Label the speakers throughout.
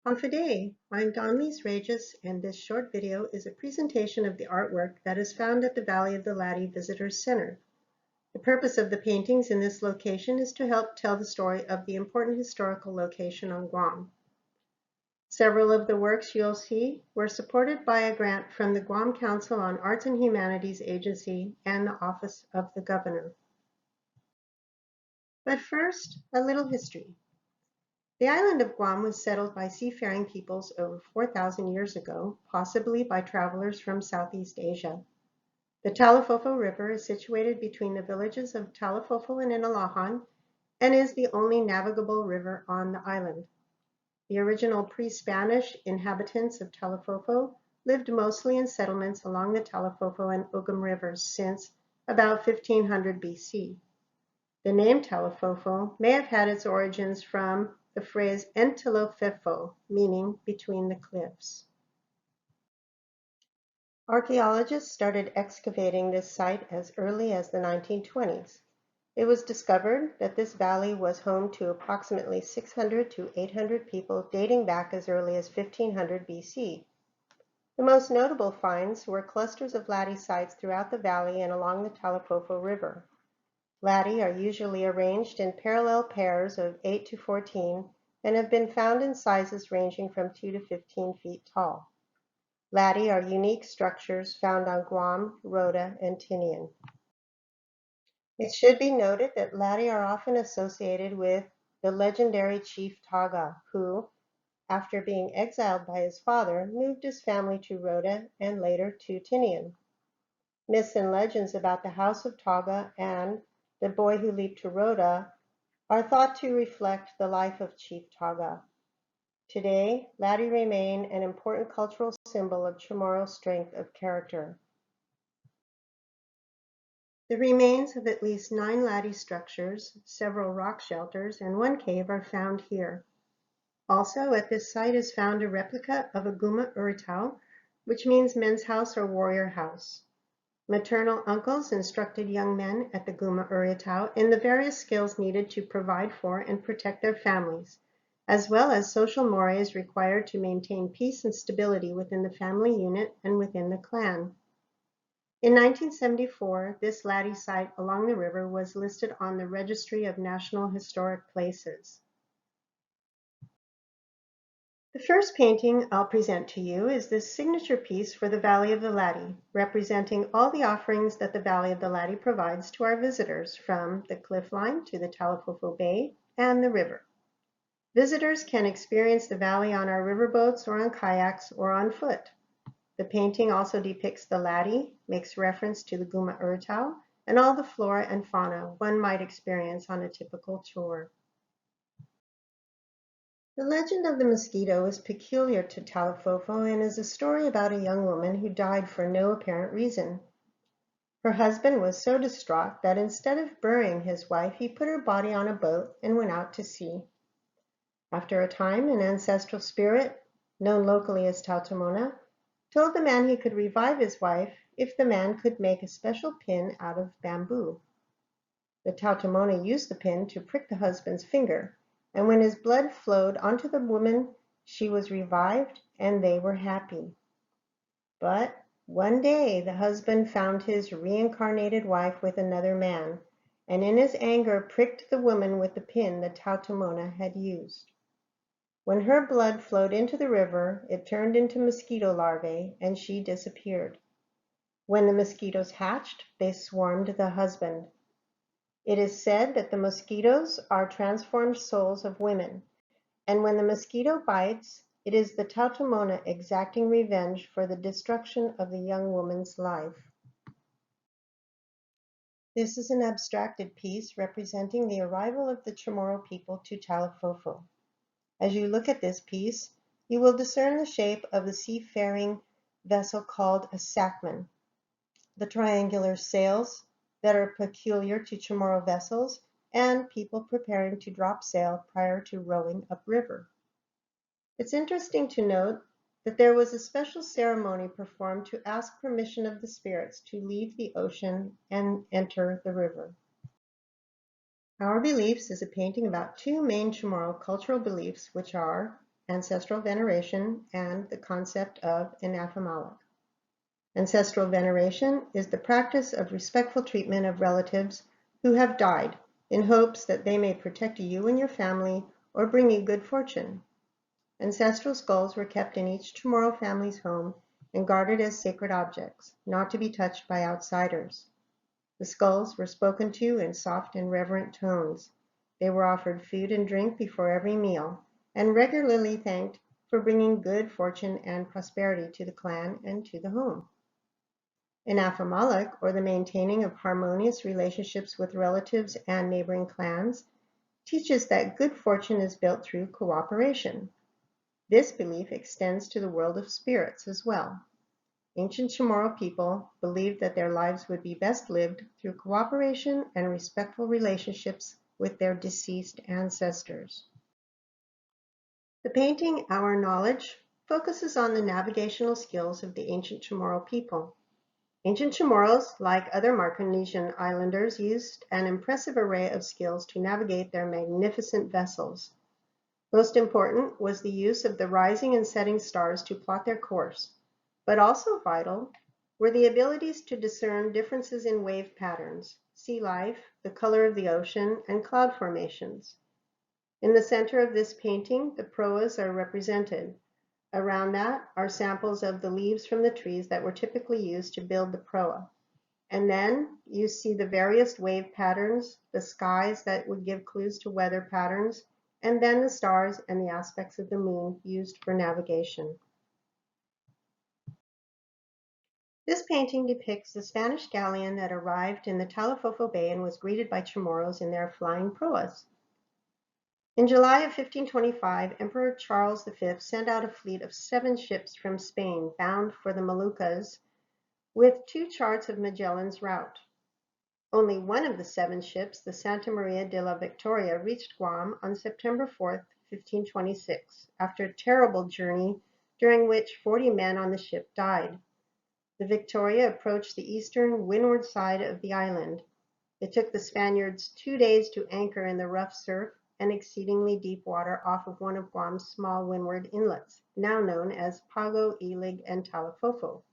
Speaker 1: Hafa Day! I'm Donlise Regis, and this short video is a presentation of the artwork that is found at the Valley of the Latte Visitors Center. The purpose of the paintings in this location is to help tell the story of the important historical location on Guam. Several of the works you'll see were supported by a grant from the Guam Council on Arts and Humanities Agency and the Office of the Governor. But first, a little history. The island of Guam was settled by seafaring peoples over 4,000 years ago, possibly by travelers from Southeast Asia. The Talofofo River is situated between the villages of Talofofo and Inalahan and is the only navigable river on the island. The original pre-Spanish inhabitants of Talofofo lived mostly in settlements along the Talofofo and Ugum rivers since about 1500 BC. The name Talofofo may have had its origins from the phrase Talofofo, meaning between the cliffs. Archaeologists started excavating this site as early as the 1920s. It was discovered that this valley was home to approximately 600 to 800 people dating back as early as 1500 BC. The most notable finds were clusters of latte sites throughout the valley and along the Talofofo River. Latte are usually arranged in parallel pairs of 8 to 14 and have been found in sizes ranging from 2 to 15 feet tall. Latte are unique structures found on Guam, Rota, and Tinian. It should be noted that latte are often associated with the legendary chief Taga, who, after being exiled by his father, moved his family to Rota and later to Tinian. Myths and legends about the House of Taga and the boy who leaped to Rota are thought to reflect the life of Chief Taga. Today, latte remain an important cultural symbol of Chamorro strength of character. The remains of at least 9 latte structures, several rock shelters, and 1 cave are found here. Also, at this site is found a replica of a Guma Uritao, which means men's house or warrior house. Maternal uncles instructed young men at the Guma Uritao in the various skills needed to provide for and protect their families, as well as social mores required to maintain peace and stability within the family unit and within the clan. In 1974, this latte site along the river was listed on the Registry of National Historic Places. The first painting I'll present to you is this signature piece for the Valley of the Latte, representing all the offerings that the Valley of the Latte provides to our visitors, from the cliff line to the Talofofo Bay and the river. Visitors can experience the valley on our riverboats or on kayaks or on foot. The painting also depicts the latte, makes reference to the Guma Uritao, and all the flora and fauna one might experience on a typical tour. The legend of the mosquito is peculiar to Talofofo and is a story about a young woman who died for no apparent reason. Her husband was so distraught that instead of burying his wife, he put her body on a boat and went out to sea. After a time, an ancestral spirit, known locally as Tautomona, told the man he could revive his wife if the man could make a special pin out of bamboo. The Tautomona used the pin to prick the husband's finger, and when his blood flowed onto the woman, she was revived and they were happy. But one day the husband found his reincarnated wife with another man, and in his anger pricked the woman with the pin the Tautomona had used. When her blood flowed into the river, it turned into mosquito larvae and she disappeared. When the mosquitoes hatched, they swarmed the husband. It is said that the mosquitoes are transformed souls of women, and when the mosquito bites, it is the Tautomona exacting revenge for the destruction of the young woman's life. This is an abstracted piece representing the arrival of the Chamorro people to Talofofo. As you look at this piece, you will discern the shape of the seafaring vessel called a sacman, the triangular sails that are peculiar to Chamorro vessels, and people preparing to drop sail prior to rowing upriver. It's interesting to note that there was a special ceremony performed to ask permission of the spirits to leave the ocean and enter the river. Our Beliefs is a painting about 2 main Chamorro cultural beliefs, which are ancestral veneration, and the concept of inafamalak. Ancestral veneration is the practice of respectful treatment of relatives who have died in hopes that they may protect you and your family or bring you good fortune. Ancestral skulls were kept in each Chamorro family's home and guarded as sacred objects, not to be touched by outsiders. The skulls were spoken to in soft and reverent tones. They were offered food and drink before every meal, and regularly thanked for bringing good fortune and prosperity to the clan and to the home. Inafamalak, or the maintaining of harmonious relationships with relatives and neighboring clans, teaches that good fortune is built through cooperation. This belief extends to the world of spirits as well. Ancient Chamorro people believed that their lives would be best lived through cooperation and respectful relationships with their deceased ancestors. The painting Our Knowledge focuses on the navigational skills of the ancient Chamorro people. Ancient Chamorros, like other Micronesian islanders, used an impressive array of skills to navigate their magnificent vessels. Most important was the use of the rising and setting stars to plot their course, but also vital were the abilities to discern differences in wave patterns, sea life, the color of the ocean, and cloud formations. In the center of this painting, the proas are represented. Around that are samples of the leaves from the trees that were typically used to build the proa. And then you see the various wave patterns, the skies that would give clues to weather patterns, and then the stars and the aspects of the moon used for navigation. This painting depicts the Spanish galleon that arrived in the Talofofo Bay and was greeted by Chamorros in their flying proas. In July of 1525, Emperor Charles V sent out a fleet of 7 ships from Spain bound for the Moluccas with 2 charts of Magellan's route. Only one of the 7 ships, the Santa Maria de la Victoria, reached Guam on September 4, 1526, after a terrible journey during which 40 men on the ship died. The Victoria approached the eastern windward side of the island. It took the Spaniards 2 days to anchor in the rough surf and exceedingly deep water off of one of Guam's small windward inlets, now known as Pago, Elig, and Talofofo.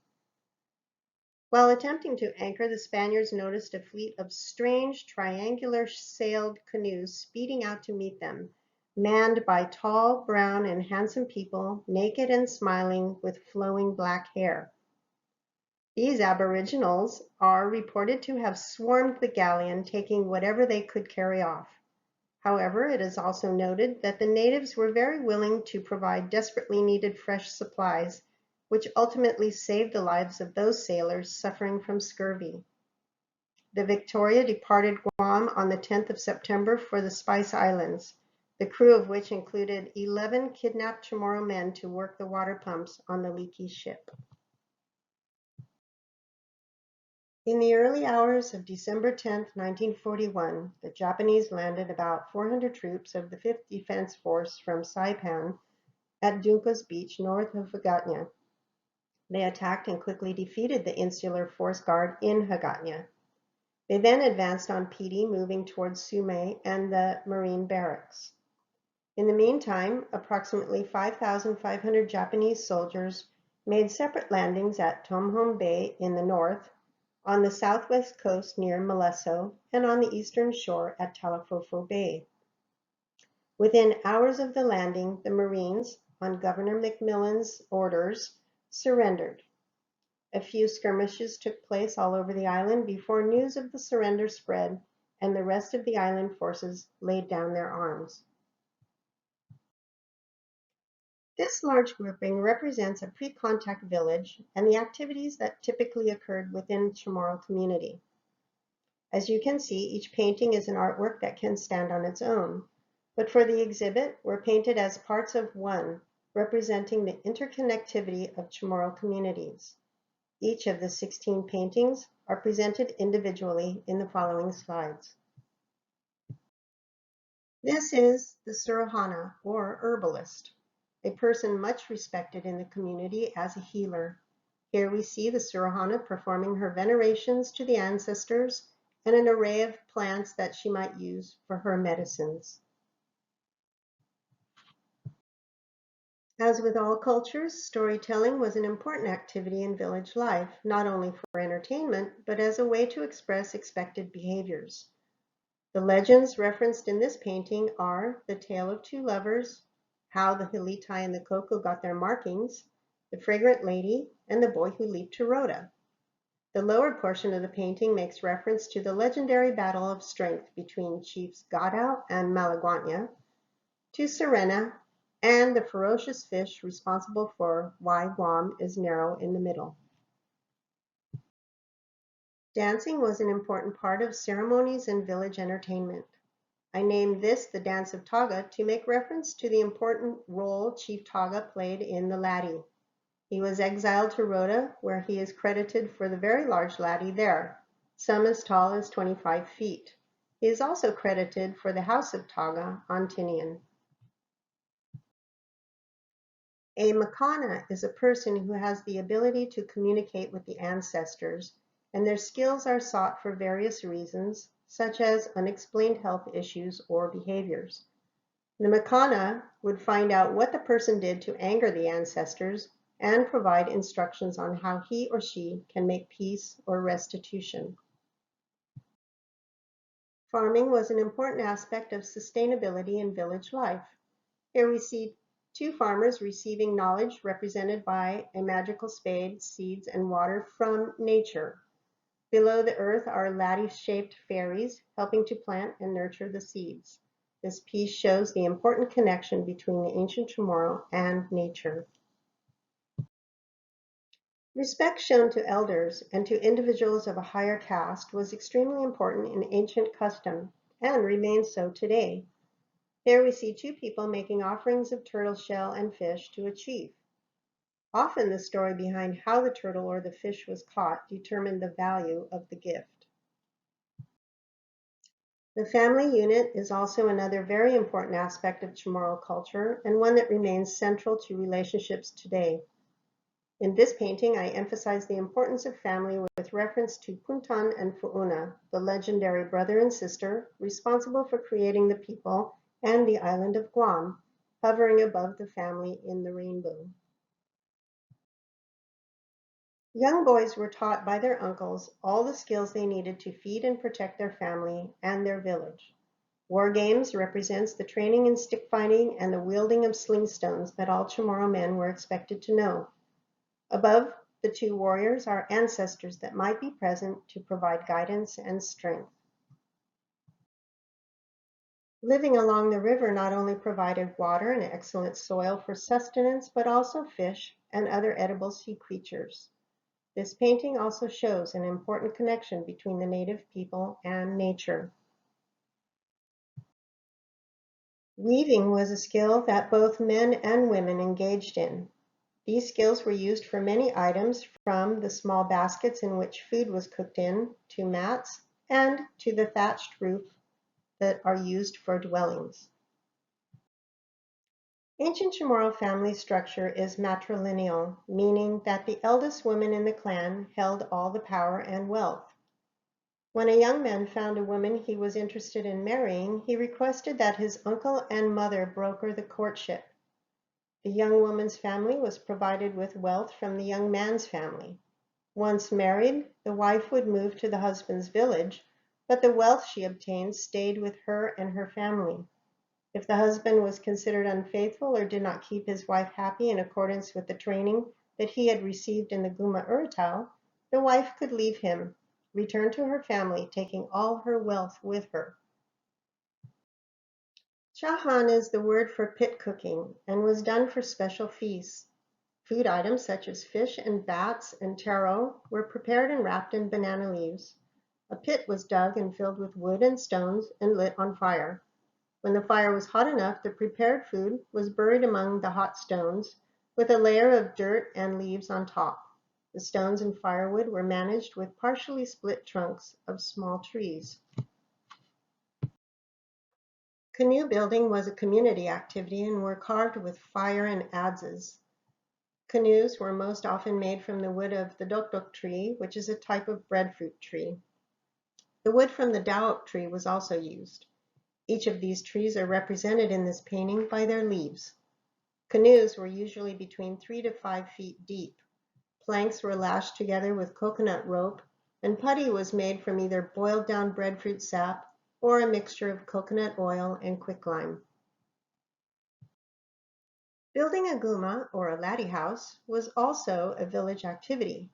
Speaker 1: While attempting to anchor, the Spaniards noticed a fleet of strange triangular-sailed canoes speeding out to meet them, manned by tall, brown, and handsome people, naked and smiling, with flowing black hair. These aboriginals are reported to have swarmed the galleon, taking whatever they could carry off. However, it is also noted that the natives were very willing to provide desperately needed fresh supplies, which ultimately saved the lives of those sailors suffering from scurvy. The Victoria departed Guam on the 10th of September for the Spice Islands, the crew of which included 11 kidnapped Chamorro men to work the water pumps on the leaky ship. In the early hours of December 10, 1941, the Japanese landed about 400 troops of the 5th Defense Force from Saipan at Juncos Beach north of Hagåtña. They attacked and quickly defeated the Insular Force Guard in Hagåtña. They then advanced on Piti, moving towards Sumé and the Marine Barracks. In the meantime, approximately 5,500 Japanese soldiers made separate landings at Tomhom Bay in the north, on the southwest coast near Malesso, and on the eastern shore at Talofofo Bay. Within hours of the landing, the Marines, on Governor McMillan's orders, surrendered. A few skirmishes took place all over the island before news of the surrender spread and the rest of the island forces laid down their arms. This large grouping represents a pre-contact village and the activities that typically occurred within Chamorro community. As you can see, each painting is an artwork that can stand on its own, but for the exhibit, were painted as parts of one, representing the interconnectivity of Chamorro communities. Each of the 16 paintings are presented individually in the following slides. This is the Suruhana, or herbalist, a person much respected in the community as a healer. Here we see the Suruhana performing her venerations to the ancestors and an array of plants that she might use for her medicines. As with all cultures, storytelling was an important activity in village life, not only for entertainment, but as a way to express expected behaviors. The legends referenced in this painting are the tale of two lovers, how the Hilitai and the Coco got their markings, the fragrant lady, and the boy who leaped to Rhoda. The lower portion of the painting makes reference to the legendary battle of strength between chiefs Gadao and Malaguanya, to Serena, and the ferocious fish responsible for why Guam is narrow in the middle. Dancing was an important part of ceremonies and village entertainment. I named this the Dance of Taga to make reference to the important role Chief Taga played in the latte. He was exiled to Rhoda, where he is credited for the very large latte there, some as tall as 25 feet. He is also credited for the House of Taga on Tinian. A Makana is a person who has the ability to communicate with the ancestors, and their skills are sought for various reasons, such as unexplained health issues or behaviors. The Makana would find out what the person did to anger the ancestors and provide instructions on how he or she can make peace or restitution. Farming was an important aspect of sustainability in village life. Here we see two farmers receiving knowledge represented by a magical spade, seeds, and water from nature. Below the earth are lattice-shaped fairies helping to plant and nurture the seeds. This piece shows the important connection between the ancient Chamorro and nature. Respect shown to elders and to individuals of a higher caste was extremely important in ancient custom and remains so today. Here we see two people making offerings of turtle shell and fish to a chief. Often the story behind how the turtle or the fish was caught determined the value of the gift. The family unit is also another very important aspect of Chamorro culture and one that remains central to relationships today. In this painting, I emphasize the importance of family with reference to Puntan and Fuuna, the legendary brother and sister responsible for creating the people and the island of Guam, hovering above the family in the rainbow. Young boys were taught by their uncles all the skills they needed to feed and protect their family and their village. War games represents the training in stick fighting and the wielding of sling stones that all Chamorro men were expected to know. Above the two warriors are ancestors that might be present to provide guidance and strength. Living along the river not only provided water and excellent soil for sustenance, but also fish and other edible sea creatures. This painting also shows an important connection between the native people and nature. Weaving was a skill that both men and women engaged in. These skills were used for many items, from the small baskets in which food was cooked in, to mats, and to the thatched roof that are used for dwellings. Ancient Chamorro family structure is matrilineal, meaning that the eldest woman in the clan held all the power and wealth. When a young man found a woman he was interested in marrying, he requested that his uncle and mother broker the courtship. The young woman's family was provided with wealth from the young man's family. Once married, the wife would move to the husband's village, but the wealth she obtained stayed with her and her family. If the husband was considered unfaithful or did not keep his wife happy in accordance with the training that he had received in the Guma Urutau, the wife could leave him, return to her family, taking all her wealth with her. Chahan is the word for pit cooking and was done for special feasts. Food items such as fish and bats and taro were prepared and wrapped in banana leaves. A pit was dug and filled with wood and stones and lit on fire. When the fire was hot enough, the prepared food was buried among the hot stones with a layer of dirt and leaves on top. The stones and firewood were managed with partially split trunks of small trees. Canoe building was a community activity and were carved with fire and adzes. Canoes were most often made from the wood of the dokdok tree, which is a type of breadfruit tree. The wood from the daok tree was also used. Each of these trees are represented in this painting by their leaves. Canoes were usually between 3 to 5 feet deep. Planks were lashed together with coconut rope, and putty was made from either boiled down breadfruit sap or a mixture of coconut oil and quicklime. Building a guma, or a latte house, was also a village activity.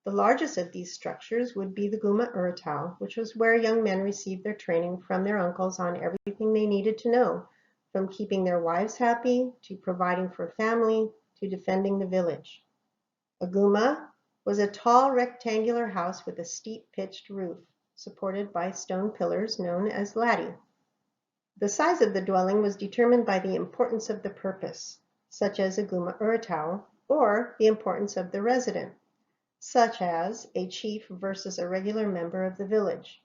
Speaker 1: The largest of these structures would be the guma urutau, which was where young men received their training from their uncles on everything they needed to know, from keeping their wives happy, to providing for family, to defending the village. A guma was a tall rectangular house with a steep pitched roof, supported by stone pillars known as latte. The size of the dwelling was determined by the importance of the purpose, such as a guma urutau, or the importance of the resident, such as a chief versus a regular member of the village.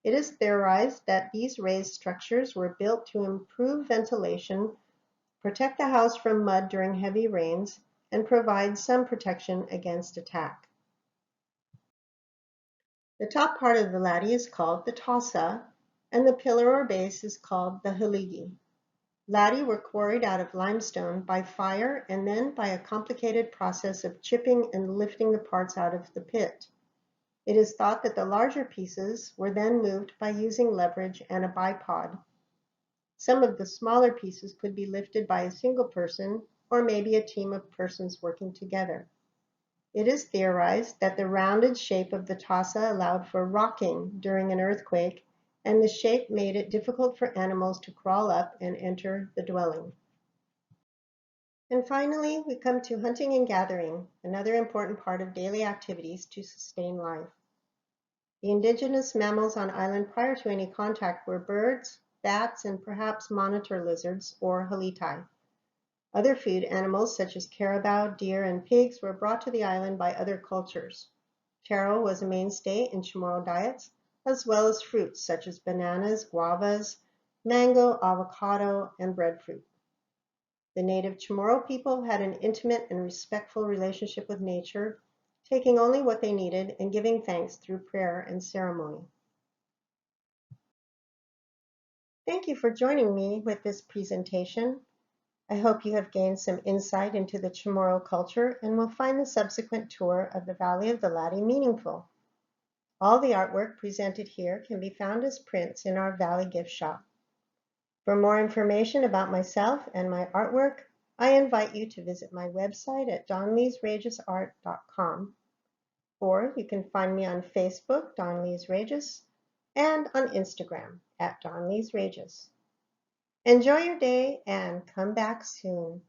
Speaker 1: It is theorized that these raised structures were built to improve ventilation, protect the house from mud during heavy rains, and provide some protection against attack. The top part of the latte is called the tasa, and the pillar or base is called the haligi. Latte were quarried out of limestone by fire and then by a complicated process of chipping and lifting the parts out of the pit. It is thought that the larger pieces were then moved by using leverage and a bipod. Some of the smaller pieces could be lifted by a single person or maybe a team of persons working together. It is theorized that the rounded shape of the tasa allowed for rocking during an earthquake, and the shape made it difficult for animals to crawl up and enter the dwelling. And finally, we come to hunting and gathering, another important part of daily activities to sustain life. The indigenous mammals on island prior to any contact were birds, bats, and perhaps monitor lizards, or halitai. Other food animals such as caribou, deer, and pigs were brought to the island by other cultures. Taro was a mainstay in Chamorro diets, as well as fruits such as bananas, guavas, mango, avocado, and breadfruit. The native Chamorro people had an intimate and respectful relationship with nature, taking only what they needed and giving thanks through prayer and ceremony. Thank you for joining me with this presentation. I hope you have gained some insight into the Chamorro culture and will find the subsequent tour of the Valley of the Latte meaningful. All the artwork presented here can be found as prints in our Valley gift shop. For more information about myself and my artwork, I invite you to visit my website at donleesregisart.com, or you can find me on Facebook, Don Lees Regis, and on Instagram at Don Lees Regis. Enjoy your day and come back soon.